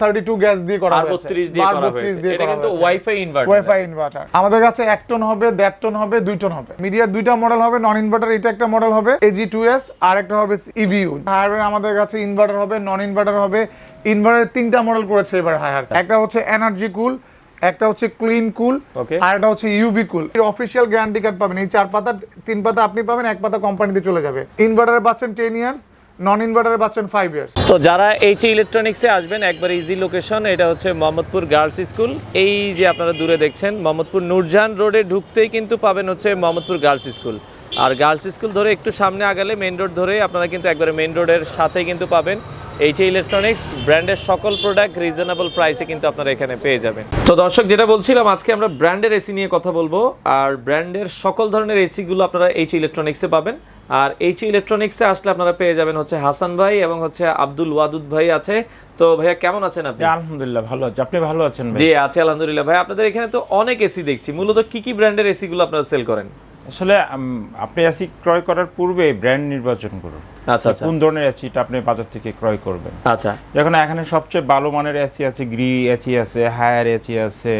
32 gas দিয়ে করা হয়েছে, 32 দিয়ে করা হয়েছে। এটা কিন্তু ওয়াইফাই ইনভার্টার। আমাদের কাছে 1 টন হবে, 1.5 টন হবে, 2 টন হবে। মিডিয়ার দুইটা মডেল হবে, নন ইনভার্টার এটা একটা মডেল হবে AG2S, আর একটা হবে EVU। হায়ার আমাদের কাছে ইনভার্টার হবে, নন ইনভার্টার হবে। ইনভার্টারের 3টা মডেল করেছে এবার হায়ার। একটা হচ্ছে এনার্জি কুল, একটা হচ্ছে ক্লিন কুল, আর একটা হচ্ছে ইউভি কুল। অফিশিয়াল গ্যারান্টি কার্ড পাবেন, এই 4 পাতা, 3 পাতা আপনি পাবেন, 1 পাতা কোম্পানিতে চলে যাবে। ইনভার্টারে পাচ্ছেন 10 ইয়ার্স, নন ইনভার্টারে পাচ্ছেন 5 ইয়ার্স। তো যারা H.A ইলেকট্রনিক্সে আসবেন, একবার ইজি লোকেশন, এটা হচ্ছে মোহাম্মদপুর গার্লস স্কুল। এই যে আপনারা দূরে দেখছেন মোহাম্মদপুর নূরজাহান রোডে ঢুকতেই কিন্তু পাবেন হচ্ছে মোহাম্মদপুর গার্লস স্কুল। আর গার্লস স্কুল ধরে একটু সামনে আগালে মেইন রোড ধরে আপনারা কিন্তু একবারে মেইন রোডের সাথেই কিন্তু পাবেন H.A ইলেকট্রনিক্স। ব্র্যান্ডের সকল প্রোডাক্ট রিজনেবল প্রাইসে কিন্তু আপনারা এখানে পেয়ে যাবেন। তো দর্শক, যেটা বলছিলাম, আজকে আমরা ব্র্যান্ডের এসি নিয়ে কথা বলবো। আর ব্র্যান্ডের সকল ধরনের এসিগুলো আপনারা H.A ইলেকট্রনিক্সে পাবেন। আর H.A ইলেকট্রনিক্সে আসলে আপনারা পেয়ে যাবেন হচ্ছে হাসান ভাই এবং হচ্ছে আব্দুল ওয়াদুদ ভাই আছে। তো ভাইয়া কেমন আছেন আপনি? আলহামদুলিল্লাহ ভালো আছি, আপনি ভালো আছেন? জি আছি আলহামদুলিল্লাহ। ভাই আপনাদের এখানে তো অনেক এসি দেখছি, মূলত কি কি ব্র্যান্ডের এসিগুলো আপনারা সেল করেন? আসলে আপনি এসি ক্রয় করার পূর্বে ব্র্যান্ড নির্বাচন করুন। আচ্ছা আচ্ছা। কোন ধরনের এসিটা আপনি বাজার থেকে ক্রয় করবেন। আচ্ছা, দেখুন এখানে সবচেয়ে ভালো মানের এসি আছে, গ্রি এসি আছে, হায়ার এসি আছে,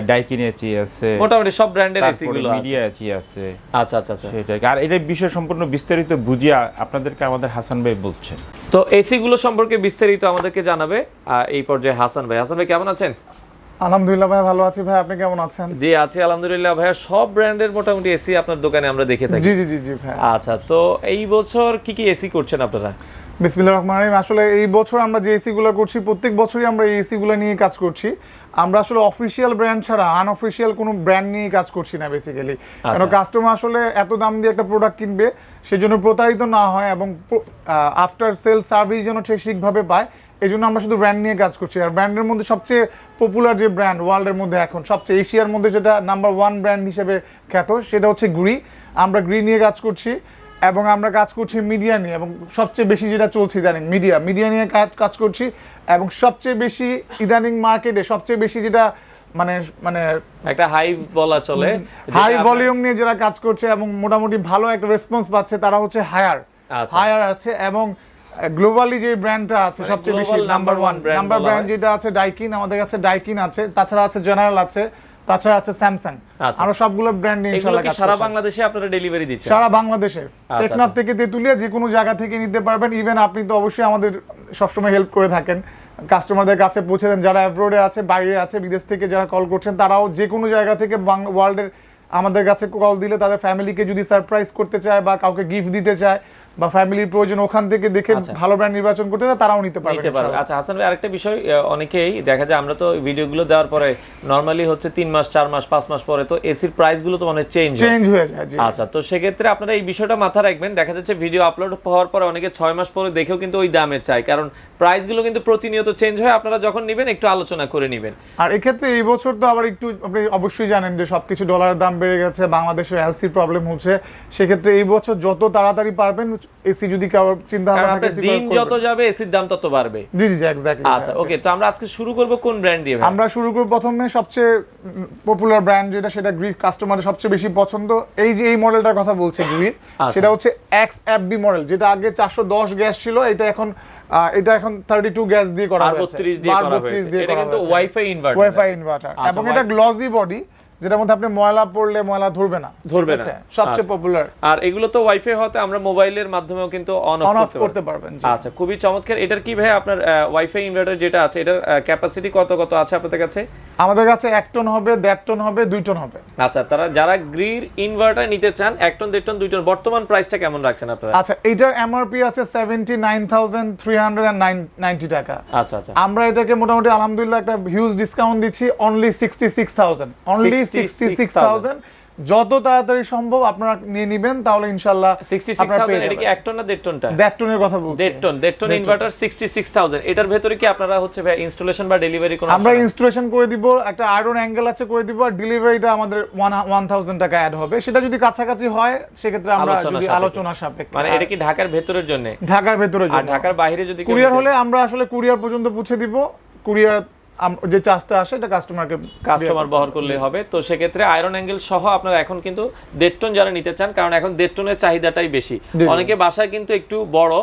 ডাইকিন এসি আছে, মোটামুটি সব ব্র্যান্ডের এসিগুলো আছে, মিডিয়া এসি আছে। আচ্ছা আচ্ছা আচ্ছা। সেটাই। আর এটা বিষয় সম্পূর্ণ বিস্তারিত বুঝিয়ে আপনাদেরকে আমাদের হাসান ভাই বলছেন। তো এসিগুলো সম্পর্কে বিস্তারিত আমাদেরকে জানাবে এই পর্যায়ে হাসান ভাই। হাসান ভাই কেমন আছেন? আলহামদুলিল্লাহ ভাই, ভালো আছি ভাই, আপনি কেমন আছেন? জি আছি আলহামদুলিল্লাহ ভাইয়া। সব ব্র্যান্ডের মোটামুটি এসি আপনার দোকানে আমরা দেখে থাকি। জি জি জি জি ভাই। আচ্ছা, তো এই বছর কি কি এসি করছেন আপনারা? বিসমিল্লাহির রহমানির রহিম। আসলে এই বছর আমরা যে এসিগুলো করছি, প্রত্যেক বছরই আমরা এই এসিগুলো নিয়ে কাজ করছি। আমরা আসলে অফিসিয়াল ব্র্যান্ড ছাড়া আনঅফিসিয়াল কোনো ব্র্যান্ড নিয়ে কাজ করছি না বেসিক্যালি। কারণ কাস্টমার আসলে এত দাম দিয়ে একটা প্রোডাক্ট কিনবে, সেজন্য প্রতারিত না হয় এবং আফটার সেল সার্ভিস যেন ঠিকভাবে পায়, এই জন্য আমরা শুধু ব্র্যান্ড নিয়ে কাজ করছি। আর ব্র্যান্ডের মধ্যে সবচেয়ে পপুলার যে ব্র্যান্ড ওয়ার্ল্ডের মধ্যে এখন সবচেয়ে এশিয়ার মধ্যে যেটা নাম্বার 1 ব্র্যান্ড হিসেবে খ্যাত, সেটা হচ্ছে গ্রি। আমরা গ্রি নিয়ে কাজ করছি এবং আমরা কাজ করছি মিডিয়া নিয়ে, এবং সবচেয়ে বেশি যেটা চলছে ইদানিং মিডিয়া নিয়ে কাজ করছি। এবং সবচেয়ে বেশি ইদানিং মার্কেটে সবচেয়ে বেশি যেটা মানে মানে একটা হাই বলা চলে, হাই ভলিউম নিয়ে যারা কাজ করছে এবং মোটামুটি ভালো একটা রেসপন্স পাচ্ছে, তারা হচ্ছে হায়ার আছে। এবং গ্লোবালি যে ব্র্যান্ডটা আছে সবচেয়ে বেশি নাম্বার 1 ব্র্যান্ড যেটা আছে ডাইকিন। আমাদের কাছে ডাইকিন আছে, তাছাড়া আছে জেনারেল আছে, তাছাড়া আছে স্যামসাং। আমরা সবগুলো ব্র্যান্ড নিয়ে ইনশাআল্লাহ কাজ করছি। সারা বাংলাদেশে আপনারা ডেলিভারি দিচ্ছেন? সারা বাংলাদেশে, টেকনাফ থেকে তেতুলিয়া, যে কোনো জায়গা থেকে নিতে পারবেন। ইভেন আপনি তো অবশ্যই আমাদের সবসময় হেল্প করে থাকেন, কাস্টমারদের কাছে পৌঁছে দেন। যারা অ্যাব্রোডে আছে, বাইরে আছে, বিদেশ থেকে যারা কল করছেন, তারাও যে কোনো জায়গা থেকে ওয়ার্ল্ডের আমাদের কাছে কল দিলে তাদের ফ্যামিলিকে যদি সারপ্রাইজ করতে চায় বা কাউকে গিফট দিতে চায় বা ফ্যামিলির প্রয়োজন ওখান থেকে দেখে ভালো ব্র্যান্ড নির্বাচন করতে চায়, তারাও নিতে পারবে। আচ্ছা হাসান ভাই, আরেকটা বিষয়, অনেকেই দেখা যায় আমরা তো ভিডিওগুলো দেওয়ার পরে নরমালি হচ্ছে 3 মাস 4 মাস 5 মাস পরে তো এসির প্রাইসগুলো তো মানে চেঞ্জ হয়ে যায়। আচ্ছা, তো সেক্ষেত্রে আপনারা এই বিষয়টা মাথায় রাখবেন। দেখা যাচ্ছে ভিডিও আপলোড হওয়ার পরে অনেকে 6 মাস পরে দেখেও কিন্তু ওই দামে চায়, কারণ প্রাইসগুলো কিন্তু প্রতিনিয়ত চেঞ্জ হয়। আপনারা যখন নেবেন একটু আলোচনা করে নেবেন। আর এক্ষেত্রে এই বছর তো আবার একটু আপনি অবশ্যই জানেন যে সবকিছু ডলারের দাম বেড়ে গেছে, বাংলাদেশের এলসি প্রবলেম হচ্ছে। সেক্ষেত্রে এই বছর যত তাড়াতাড়ি পারবেন এসি যদি চিন্তা ভাবনা থাকে, দিন যত যাবে এসির দাম তত বাড়বে। জি জি এক্স্যাক্টলি। আচ্ছা ওকে, তো আমরা আজকে শুরু করব কোন ব্র্যান্ড দিয়ে? আমরা শুরু করব প্রথমে সবচেয়ে পপুলার ব্র্যান্ড যেটা, সেটা গ্রি কাস্টমারের সবচেয়ে বেশি পছন্দ। এই যে এই মডেলটার কথা বলছে গ্রি, সেটা হচ্ছে XFB মডেল, যেটা আগে 410 গ্যাস ছিল, এটা এখন 32 গ্যাস দিয়ে করা হয়েছে, 32 দিয়ে করা হয়েছে। এটা কিন্তু ওয়াইফাই ইনভার্টার এবং এটা গ্লসি বডি, যেটার মধ্যে আপনি ময়লা পড়লে ময়লা ধরবে না। সবচেয়ে পপুলার। আর এগুলো তো ওয়াইফাই হতে আমরা মোবাইলের মাধ্যমেও কিন্তু অন অফ করতে পারবেন। আচ্ছা, খুবই চমৎকার। এটার কি ভাই আপনার ওয়াইফাই ইনভার্টার যেটা আছে, এটার ক্যাপাসিটি কত আছে আপনাদের কাছে? আমাদের কাছে 1 টন হবে, 1.5 টন হবে, 2 টন হবে। আচ্ছা, যারা গ্রির ইনভার্টার নিতে চান 1 টন 1.5 টন 2 টন, বর্তমান প্রাইসটা কেমন রাখছেন আপনারা? আচ্ছা, এটার এমআরপি আছে 79,390 টাকা। আচ্ছা আচ্ছা। আমরা এটাকে মোটামুটি আলহামদুলিল্লাহ একটা হিউজ ডিসকাউন্ট দিচ্ছি, অনলি 66,000। অনলি 66,000। যত তাড়াতাড়ি সম্ভব আপনারা নিয়ে নেবেন, তাহলে ইনশাআল্লাহ 66,000। এটা কি 1 টন না 1.5 টনটা? 1.5 টনের কথা বলছি। 1.5 টন ইনভার্টার 66,000। এটার ভেতরে কি আপনারা হচ্ছে ভাই ইনস্টলেশন বা ডেলিভারি কোন? আমরা ইনস্টলেশন করে দিব, একটা আয়রন অ্যাঙ্গেল আছে করে দিব, আর ডেলিভারিটা আমাদের 1000 টাকা অ্যাড হবে। সেটা যদি কাছাকাছি হয় সেক্ষেত্রে আমরা যদি আলোচনা সাপেক্ষে। মানে এটা কি ঢাকার ভেতরের জন্য? ঢাকার ভেতরের জন্য। আর ঢাকার বাইরে যদি কুরিয়ার হলে আমরা আসলে কুরিয়ার পর্যন্ত পৌঁছে দিব। কুরিয়ার যে চার্জটা আসে এটা কাস্টমার বহন করলে হবে। তো সেক্ষেত্রে আয়রন অ্যাঙ্গেল সহ আপনারা এখন কিন্তু 1.5 টন যারা নিতে চান, কারণ এখন 1.5 টনের চাহিদাটাই বেশি। অনেকে বাসায় কিন্তু একটু বড়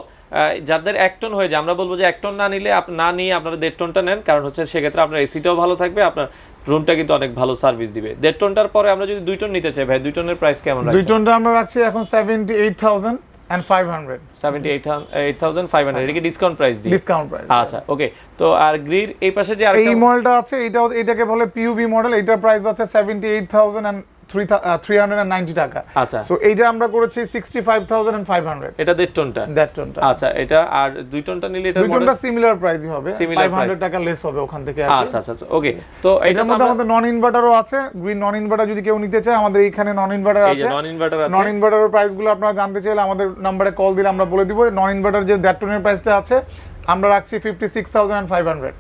যাদের 1 টন হয়ে যায় আমরা বলবো যে 1 টন না নিলে না নিয়ে আপনারা 1.5 টনটা নেন, কারণ হচ্ছে সেক্ষেত্রে আপনার এসিটাও ভালো থাকবে, আপনার রুমটা কিন্তু অনেক ভালো সার্ভিস দিবে। 1.5 টনটার পরে আমরা যদি 2 টন নিতে চাই ভাই, 2 টনের প্রাইস কেমন রাখছেন? 2 টনটা আমরা রাখছি এখন 78,500 78,500 এটা কি ডিসকাউন্ট প্রাইস দিয়ে? Discount price. আচ্ছা ওকে। তো আর গ্রির এই পাশে যে আরেকটা এই মডেলটা আছে, এটাকে বলে পিইউভি মডেল, এটার প্রাইস আছে 78,390 টাকা। আচ্ছা, সো এইটা আমরা করেছি 65,500। এটা 1.5 টনটা? 1.5 টনটা। আচ্ছা, এটা আর 2 টনটা নিলে এটা 2 টনটা সিমিলার প্রাইসই হবে, 500 টাকা লেস হবে ওখান থেকে। আচ্ছা আচ্ছা ওকে। তো এটার মধ্যে আমাদের নন ইনভার্টারও আছে। গ্রিন নন ইনভার্টার যদি কেউ নিতে চায়, আমাদের এইখানে নন ইনভার্টার আছে। এই যে নন ইনভার্টার আছে। নন ইনভার্টারের প্রাইসগুলো আপনারা জানতে চাইলে আমাদের নম্বরে কল দিলে আমরা বলে দিব। নন ইনভার্টার যে 1.5 টনের প্রাইসটা আছে আমরা রাখছি 56,500।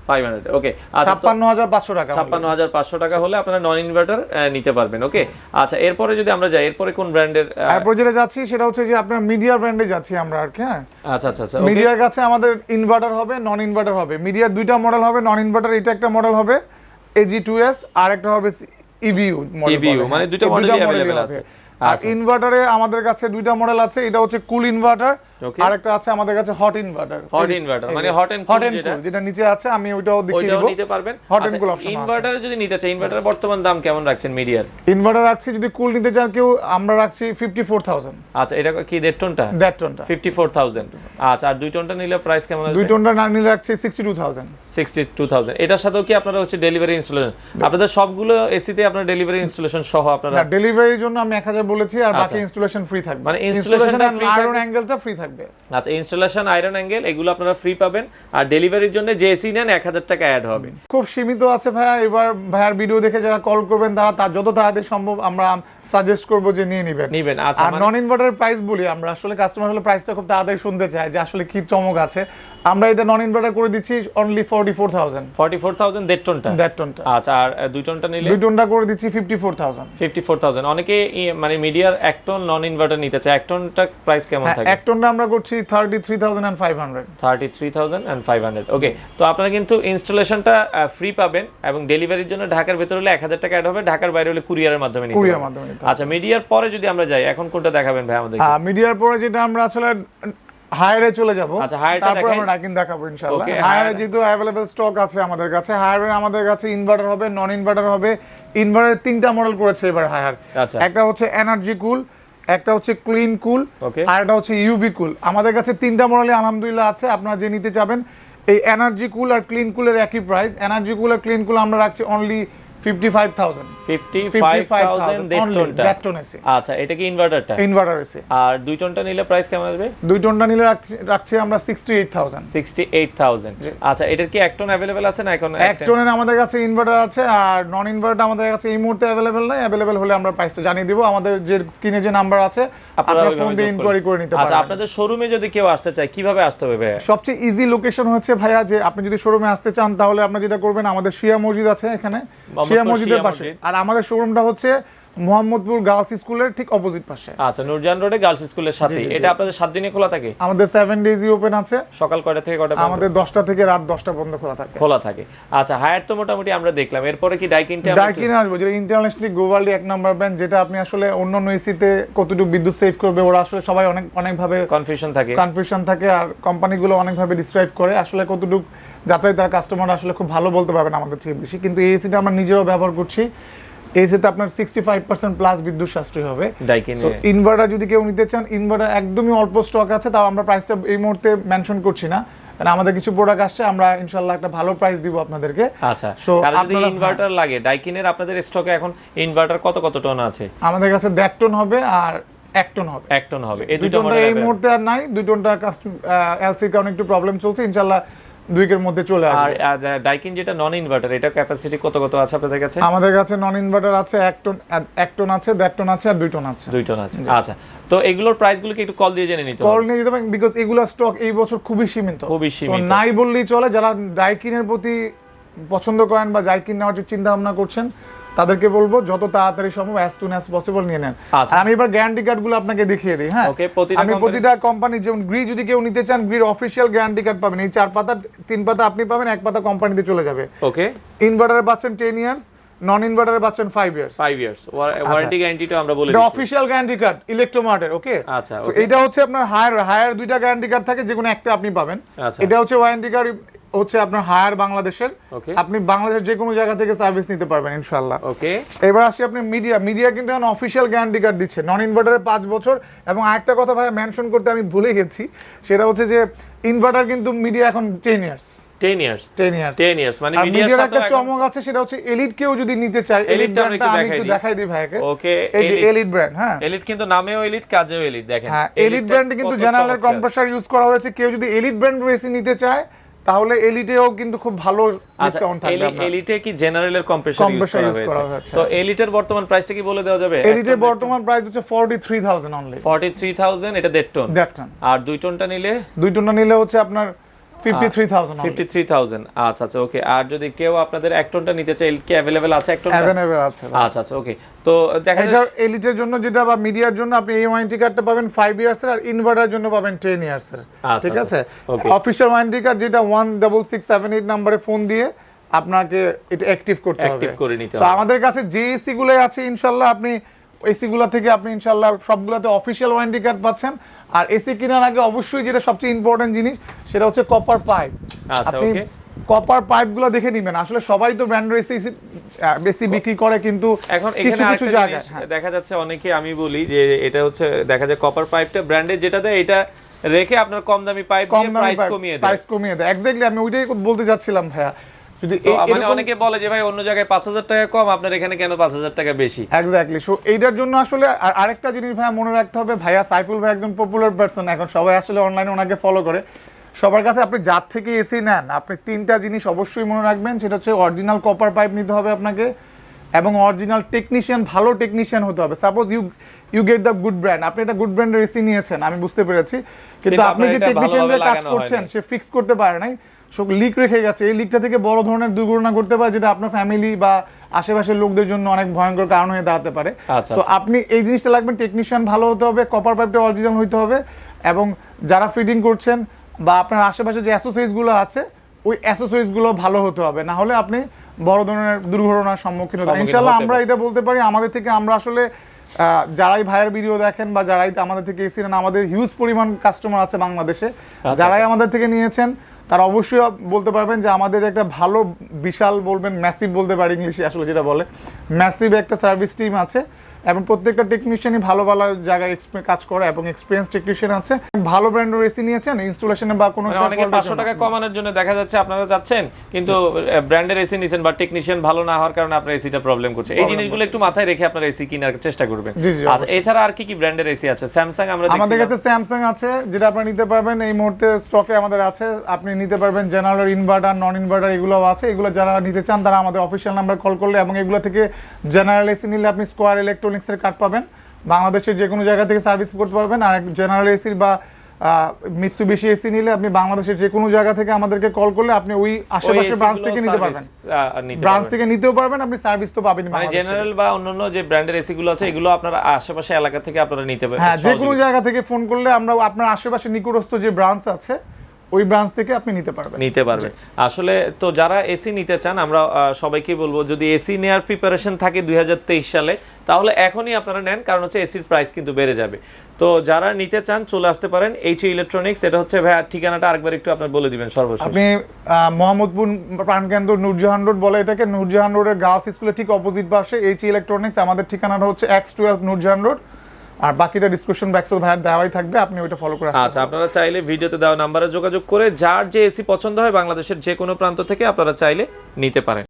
ওকে। আচ্ছা, 56,500 টাকা। 56,500 টাকা হলে আপনারা নন ইনভার্টার নিতে পারবেন। ওকে। আচ্ছা, এরপরে যদি আমরা যাই, এরপরে কোন ব্র্যান্ডের? এরপর যেটা যাচ্ছি সেটা হচ্ছে যে আপনার মিডিয়া ব্র্যান্ডে যাচ্ছি আমরা আর কি। হ্যাঁ, আচ্ছা আচ্ছা আচ্ছা। মিডিয়ার কাছে আমাদের ইনভার্টার হবে, নন ইনভার্টার হবে। মিডিয়ার দুইটা মডেল হবে, নন ইনভার্টার এটা একটা মডেল হবে AG2S, আর একটা হবে EVU মডেল। মানে দুটো মডেলই अवेलेबल আছে। আর ইনভার্টারে আমাদের কাছে দুইটা মডেল আছে, এটা হচ্ছে কুল ইনভার্টার, আর একটা আছে আমাদের কাছে হট ইনভার্টার। হট ইনভার্টার মানে হট এন্ড কুল যেটা নিচে আছে, আমি ওইটাও দেখিয়ে দেব। ওইটাও নিতে পারবেন। হট এন্ড কুল অপশন আছে। ইনভার্টারে যদি নিতে চাই, ইনভার্টারের বর্তমান দাম কেমন রাখছেন মিডিয়ার? ইনভার্টার রাখছি যদি কুল নিতে চান কেউ, আমরা রাখছি 54,000। আচ্ছা, এটা কি 1.5 টনটা? 1.5 টনটা 54,000। আচ্ছা, আর 2 টনটা নিলে প্রাইস কেমন আসবে? 2 টনটা না নিলে রাখছি 62,000। 62,000। এটার সাথেও কি আপনারা হচ্ছে ডেলিভারি ইনস্টলেশন? আপনাদের সবগুলো এসিতে আপনারা ডেলিভারি ইনস্টলেশন সহ আপনারা? না, ডেলিভারির জন্য আমি 1000 বলেছি, আর বাকি ইনস্টলেশন ফ্রি থাকবে। মানে ইনস্টলেশনটা ফ্রি, আয়রন অ্যাঙ্গেলটা ফ্রি থাকবে। আচ্ছা, ইনস্টলেশন, আয়রন অ্যাঙ্গেল এগুলো আপনারা ফ্রি পাবেন, আর ডেলিভারির জন্য যে এসি নেন 1000 টাকা অ্যাড হবে। খুব সীমিত আছে ভাইয়া। এবার ভাইয়ার ভিডিও দেখে যারা কল করবেন তারা যত তাড়াতাড়ি সম্ভব আমরা সাজেস্ট করব যে নিয়ে নেবেন। আচ্ছা, আর নন ইনভার্টারের প্রাইস বলি, আমরা আসলে কাস্টমার হলে প্রাইসটা খুব তাড়াতাড়ি শুনতে চায় যে আসলে কি চমক আছে। আমরা এটা নন ইনভার্টার করে দিচ্ছি অনলি 44,000। 44,000 1.5 টনটা? 1.5 টনটা। আচ্ছা, আর 2 টনটা নিলে? 2 টনটা করে দিচ্ছি 54,000। 54,000। অনেকে মানে মিডিয়ার 1 টন নন ইনভার্টার নিতে চায়, 1 টনটা প্রাইস কেমন থাকে? 1 টনটা আমরা করছি 33,500। 33,500। ওকে। তো আপনারা কিন্তু ইনস্টলেশনটা ফ্রি পাবেন, এবং ডেলিভারির জন্য ঢাকার ভেতর হলে 1000 টাকা অ্যাড হবে, ঢাকার বাইরে হলে কুরিয়ারের মাধ্যমে নিতে হবে। আচ্ছা, মিডিয়ার পরে যদি আমরা যাই, এখন কোনটা দেখাবেন ভাই আমাদের? মিডিয়ার পরে যেটা আমরা আসলে হায়ারে চলে যাব। আচ্ছা, হায়ারটা তারপর আমরা ডাইকিন দেখাবো ইনশাআল্লাহ। হায়ারে যেহেতু अवेलेबल স্টক আছে আমাদের কাছে, হায়ারে আমাদের কাছে ইনভার্টার হবে, নন ইনভার্টার হবে। ইনভার্টারের 3টা মডেল করেছে এবার হায়ার। আচ্ছা, একটা হচ্ছে এনার্জি কুল, একটা হচ্ছে ক্লিন কুল, ওকে, আর একটা হচ্ছে ইউভি কুল। আমাদের কাছে 3টা মডেলই আলহামদুলিল্লাহ আছে। আপনারা যে নিতে চাবেন, এই এনার্জি কুল আর ক্লিন কুলের একই প্রাইস। এনার্জি কুল আর ক্লিন কুল আমরা রাখছি অনলি 55,000। 55,000 1.5 টন। আচ্ছা, এটা কি ইনভার্টারটা? ইনভার্টার আছে। আর 2 টনটা নিলে প্রাইস কেমন আসবে? 2 টনটা নিলে রাখছি আমরা 68,000। 68,000। আচ্ছা, এটার কি 1 টন अवेलेबल আছে না এখন? 1 টনের আমাদের কাছে ইনভার্টার আছে, আর নন ইনভার্টার আমাদের কাছে এই মুহূর্তে अवेलेबल নাই। अवेलेबल হলে আমরা প্রাইসটা জানিয়ে দিব। আমাদের যে স্ক্রিনে যে নাম্বার আছে আপনারা ফোন দিয়ে ইনকোয়ারি করে নিতে পারেন। আচ্ছা, আপনাদের শোরুমে যদি কেউ আসতে চায় কিভাবে আসতে হবে ভাই? সবচেয়ে ইজি লোকেশন হচ্ছে ভাইয়া, যে আপনি যদি শোরুমে আসতে চান তাহলে আপনি যেটা করবেন, আমাদের শিয়া মসজিদ আছে এখানে, শিয়া মসজিদের পাশে। আর আমাদের শোরুমটা হচ্ছে মোহাম্মদপুর গার্লস স্কুলের ঠিক অপোজিট পাশে। আচ্ছা, নূরজাহান রোডে গার্লস স্কুলের সাথে। এটা আপনাদের 7 দিনে খোলা থাকে? আমাদের 7 ডেজই ওপেন আছে। সকাল কয়টা থেকে কয়টা? আমাদের 10টা থেকে রাত 10টা পর্যন্ত খোলা থাকে। আচ্ছা, হায়ার তো মোটামুটি আমরা দেখলাম। এরপরে কি ডাইকিনটা? ডাইকিনে আসবো, যেটা ইন্টারন্যাশনালি গ্লোবালি 1 নাম্বার ব্র্যান্ড, যেটা আপনি আসলে অন্যান্য এসিতে কতটুকু বিদ্যুৎ সেভ করবে ওরা আসলে সবাই অনেক ভাবে কনফিউশন থাকে, আর কোম্পানিগুলো অনেক ভাবে ডিসক্রাইব করে। আসলে কতটুকু যাচাই তার কাস্টমার আসলে খুব ভালো বলতে পারবেন আমাদের থেকে বেশি। কিন্তু এই এসিটা আমরা নিজেরাও ব্যবহার করছি। এসিতে আপনার 65% প্লাস বিদ্যুৎ সাশ্রয় হবে। সো ইনভার্টার যদি কেউ নিতে চান, ইনভার্টার একদমই অল্প স্টক আছে, তাও আমরা প্রাইসটা এই মুহূর্তে মেনশন করছি না, কারণ আমাদের কিছু প্রোডাক্ট আসছে, আমরা ইনশাআল্লাহ একটা ভালো প্রাইস দিব আপনাদেরকে। আচ্ছা, সো যদি ইনভার্টার লাগে, ডাইকিনের আপনাদের স্টকে এখন ইনভার্টার কত টন আছে? আমাদের কাছে 1.5 টন হবে আর 1 টন হবে। 1 টন হবে। এই দুটো মডেল এই মুহূর্তে আর নাই। 2 টনটা এলসি কারণে একটু প্রবলেম চলছে, ইনশাআল্লাহ 2 উইকের মধ্যে চলে আসবে। আর ডাইকিন যেটা নন ইনভার্টার, এটা ক্যাপাসিটি কত আছে আপনাদের কাছে? আমাদের কাছে নন ইনভার্টার আছে 1 টন আছে, 1.5 টন আছে, আর 2 টন আছে। 2 টন আছে। আচ্ছা, তো এগুলোর প্রাইসগুলো কি একটু কল দিয়ে জেনে নিতে হবে? কল নিয়ে যেতে পারেন, বিকজ এগুলা স্টক এই বছর খুবই সীমিত। নাই বললেই চলে। যারা ডাইকিনের প্রতি পছন্দ করেন বা ডাইকিন নেওয়ার চিন্তা ভাবনা করছেন, তাদেরকে বলবো যত তাড়াতাড়ি সম্ভব as soon as possible নিয়ে নেন। আর আমি এবার গ্যারান্টি কার্ডগুলো আপনাকে দেখিয়ে দিই। হ্যাঁ, আমি প্রতিটা কোম্পানি, যেমন গ্রি যদি কেউ নিতে চান, গ্রির অফিশিয়াল গ্যারান্টি কার্ড পাবেন। এই 4 পাতা, 3 পাতা আপনি পাবেন, 1 পাতা কোম্পানিতে চলে যাবে। ওকে। ইনভার্টার পাচ্ছেন 10 ইয়ার্স, নন ইনভার্টারে পাচ্ছেন 5 ইয়ার্স। 5 ইয়ার্স ওয়ারেন্টি গ্যারান্টিটা আমরা বলে এটা দিচ্ছি। অফিশিয়াল গ্যারান্টি কার্ড ইলেকট্রোমার্টের, ওকে। আচ্ছা, সো এটা হচ্ছে আপনার হায়ার দুইটা গ্যারান্টি কার্ড থাকে, যে কোনো একটা আপনি পাবেন। আচ্ছা। এটা হচ্ছে ওয়ারেন্টি কার্ড হচ্ছে আপনার হায়ার বাংলাদেশের, ওকে। আপনি বাংলাদেশের যে কোনো জায়গা থেকে সার্ভিস নিতে পারবেন ইনশাআল্লাহ। ওকে। এবার আসি আপনি মিডিয়া কিন্তু এখন অফিশিয়াল গ্যারান্টি কার্ড দিচ্ছে নন ইনভার্টারে 5 বছর। এবং আরেকটা কথা ভাই মেনশন করতে আমি ভুলে গেছি, সেটা হচ্ছে যে ইনভার্টার কিন্তু মিডিয়া এখন 10 ইয়ার্স। 10 ইয়ার্স মানে মিডিয়ার একটা চমক আছে, সেটা হচ্ছে এলিট কেউ যদি নিতে চায়, এলিট ব্র্যান্ডটা আমি একটু দেখাই দিই ভাইকে। ওকে, এই যে এলিট ব্র্যান্ড, হ্যাঁ এলিট কিন্তু নামেও এলিট, কাজেও এলিট, দেখেন। হ্যাঁ, এলিট ব্র্যান্ডে কিন্তু জেনারেল কম্প্রেসর ইউজ করা হয়েছে। কেউ যদি এলিট ব্র্যান্ড এসি নিতে চায় তাহলে এলিটেও কিন্তু খুব ভালো ডিসকাউন্ট থাকবে। এলিটে কি জেনারেলের কম্প্রেসর ইউজ করা হয়েছে? তো এলিটের বর্তমান প্রাইসটা কি বলে দেওয়া যাবে? এলিটের বর্তমান প্রাইস হচ্ছে 43000 অনলি। 43000 এটা 1.5 টন। 1.5 টন। আর 2 টনটা নিলে? 2 টনটা নিলে হচ্ছে আপনার 53000। 53000। আচ্ছা ওকে। আর যদি কেউ আপনাদের 1 টনটা নিতে চায়, কি अवेलेबल আছে 1 টনটা? अवेलेबल আছে। আচ্ছা ওকে। তো দেখা যায় এটা এলিটের জন্য যেটা বা মিডিয়ার জন্য আপনি এই ওয়ারেন্টি কার্ডটা পাবেন 5 ইয়ার্স এর, আর ইনভার্টারের জন্য পাবেন 10 ইয়ার্স এর। ঠিক আছে। অফিশিয়াল ওয়ারেন্টি কার্ড যেটা 16678 নম্বরে ফোন দিয়ে আপনাকে এটা অ্যাক্টিভ করতে হবে, অ্যাক্টিভ করে নিতে হবে। তো আমাদের কাছে যে এসি গুলো আছে ইনশাআল্লাহ আপনি এসি গুলো থেকে আপনি ইনশাআল্লাহ সবগুলোতে অফিশিয়াল ওয়ারেন্টি কার্ড পাচ্ছেন। আর এসি কেনার আগে অবশ্যই যেটা সবচেয়ে ইম্পর্টেন্ট জিনিস, সেটা হচ্ছে কপার পাইপ। আচ্ছা আপনি ওকে। কপার পাইপগুলো দেখে নেবেন। আসলে সবাই তো ব্র্যান্ডের এসি বেশি বিক্রি করে, কিন্তু এখন কিছু এখানে কিছু জায়গায় দেখা যাচ্ছে অনেকে, আমি বলি যে এটা হচ্ছে দেখা যায় কপার পাইপটা ব্র্যান্ডের যেটা দেয় এটা রেখে আপনার কম দামি পাইপ দিয়ে প্রাইস কমিয়ে দেয়। এক্স্যাক্টলি আমি ওইটাই বলতে যাচ্ছিলাম ভাইয়া। যদি মানে অনেকে বলে যে ভাই অন্য জায়গায় 5000 টাকা কম, আপনার এখানে কেন 5000 টাকা বেশি? এক্স্যাক্টলি। সো এইটার জন্য আসলে আরেকটা জিনিস ভাইয়া মনে রাখতে হবে, ভাইয়া সাইফুল ভাই একজন পপুলার পারসন, এখন সবাই আসলে অনলাইনে ওনাকে ফলো করে। সবার কাছে আপনি যার থেকে এসি নেন, আপনি 3টা জিনিস অবশ্যই মনে রাখবেন। সেটা হচ্ছে অরিজিনাল কপার পাইপ নিতে হবে আপনাকে, এবং অরিজিনাল টেকনিশিয়ান, ভালো টেকনিশিয়ান হতে হবে। Suppose you get the good brand, আপনি একটা গুড ব্র্যান্ডের এসি নিয়েছেন, আমি বুঝতে পেরেছি, কিন্তু আপনি যে টেকনিশিয়ান দিয়ে কাজ করছেন সে ফিক্স করতে পারে নাই, সো লিক রেখে গেছে। এই লিকটা থেকে বড় ধরনের দুর্ঘটনা ঘটতে পারে, যেটা আপনার ফ্যামিলি বা আশেপাশের লোকদের জন্য অনেক ভয়ঙ্কর কারণ হয়ে দাঁড়াতে পারে। সো আপনি এই জিনিসটা লাগবেন, টেকনিশিয়ান ভালো হতে হবে, কপার পাইপটা অরিজিনাল হতে হবে, এবং যারা ফিটিং করছেন বা আপনার আশেপাশে যে অ্যাসোসিয়েটস গুলো আছে ওই অ্যাসোসিয়েটস গুলো ভালো হতে হবে, না হলে আপনি বড় ধরনের দুর্ঘটনার সম্মুখীন হতে পারেন। ইনশাআল্লাহ আমরা এটা বলতে পারি, আমাদের থেকে আমরা আসলে যারাই ভাইয়ের ভিডিও দেখেন বা যারাই আমাদের থেকে এসি নেন, আমাদের হিউজ পরিমাণ কাস্টমার আছে বাংলাদেশে, যারাই আমাদের থেকে নিয়েছেন তারা অবশ্যই বলতে পারবেন যে আমাদের একটা ভালো, বিশাল বলবেন ম্যাসিভ বলতে পারি ইংলিশে আসলে যেটা বলে, ম্যাসিভ একটা সার্ভিস টিম আছে, এবং প্রত্যেকটা টেকনিশিয়ানই ভালো ভালো জায়গায় কাজ করে এবং এক্সপেরিয়েন্স টেকনিশিয়ান আছে। ভালো ব্র্যান্ডের এসি নিয়েছেন, ইনস্টলেশনে বা কোনো অনেকে 500 টাকা কমানোর জন্য দেখা যাচ্ছে আপনারা যাচ্ছেন, কিন্তু ব্র্যান্ডের এসি নিছেন বা টেকনিশিয়ান ভালো না হওয়ার কারণে আপনার এসিটা প্রবলেম করছে। এই জিনিসগুলো একটু মাথায় রেখে আপনারা এসি কেনার চেষ্টা করবেন। আচ্ছা, এছাড়া আর কি ব্র্যান্ডের এসি আছে? স্যামসাং আমাদের কাছে স্যামসাং আছে, যেটা আপনারা নিতে পারবেন, এই মুহূর্তে স্টকে আমাদের আছে। আপনি নিতে পারবেন জেনারেল, ইনভার্টার, নন ইনভার্টার এগুলো আছে। এগুলো যারা নিতে চান তারা আমাদের অফিসিয়াল নাম্বার কল করলে, এবং এগুলো থেকে জেনারেল এসি নিলে আপনি স্কয়ার ইলেকট্রনিক্স এর কার্ড পাবেন, বাংলাদেশের যে কোনো জায়গা থেকে সার্ভিস করতে পারবেন। আর জেনারেল এসি বা মিৎসুবিশি এসি নিলে আপনি বাংলাদেশের যে কোনো জায়গা থেকে আমাদেরকে কল করলে আপনি ওই আশেপাশে ব্রাঞ্চ থেকে নিতে পারবেন, ব্রাঞ্চ থেকে নিতেও পারবেন, আপনি সার্ভিস তো পাবেন। মানে জেনারেল বা অন্যান্য যে ব্র্যান্ডের এসি গুলো আছে এগুলো আপনারা আশেপাশে এলাকা থেকে আপনারা নিতে পারবেন। হ্যাঁ, যে কোনো জায়গা থেকে ফোন করলে আমরা আপনার আশেপাশে নিকটস্থ যে ব্রাঞ্চ আছে ওই ব্রাঞ্চ থেকে আপনি নিতে পারবেন। আসলে তো যারা এসি নিতে চান, আমরা সবাইকে বলবো যদি এসি নেওয়ার প্রিপারেশন থাকে 2023 সালে, তাহলে এখনই আপনারা নেন, কারণ হচ্ছে এসির প্রাইস কিন্তু বেড়ে যাবে। তো যারা নিতে চান চলে আসতে পারেন H.A ইলেকট্রনিক্স। এটা হচ্ছে ভাই ঠিকানাটা আরেকবার একটু আপনারা বলে দিবেন সর্বশেষ। আপনি মোহাম্মদপুর প্রাণকেন্দ্র নূরজাহান রোড বলে এটাকে, নূরজাহান রোডের গার্লস স্কুলের ঠিক অপোজিট পাশে H.A ইলেকট্রনিক্স। আমাদের ঠিকানাটা হচ্ছে X12 নূরজাহান রোড, আর বাকিটা ডিসক্রিপশন বক্সে ভাইয়ার দেওয়াই থাকবে, আপনি ওইটা ফলো করে আসবেন। আচ্ছা, আপনারা চাইলে ভিডিওতে দেওয়া নম্বরে যোগাযোগ করে যার যে এসি পছন্দ হয় বাংলাদেশের যে কোনো প্রান্ত থেকে আপনারা চাইলে নিতে পারেন।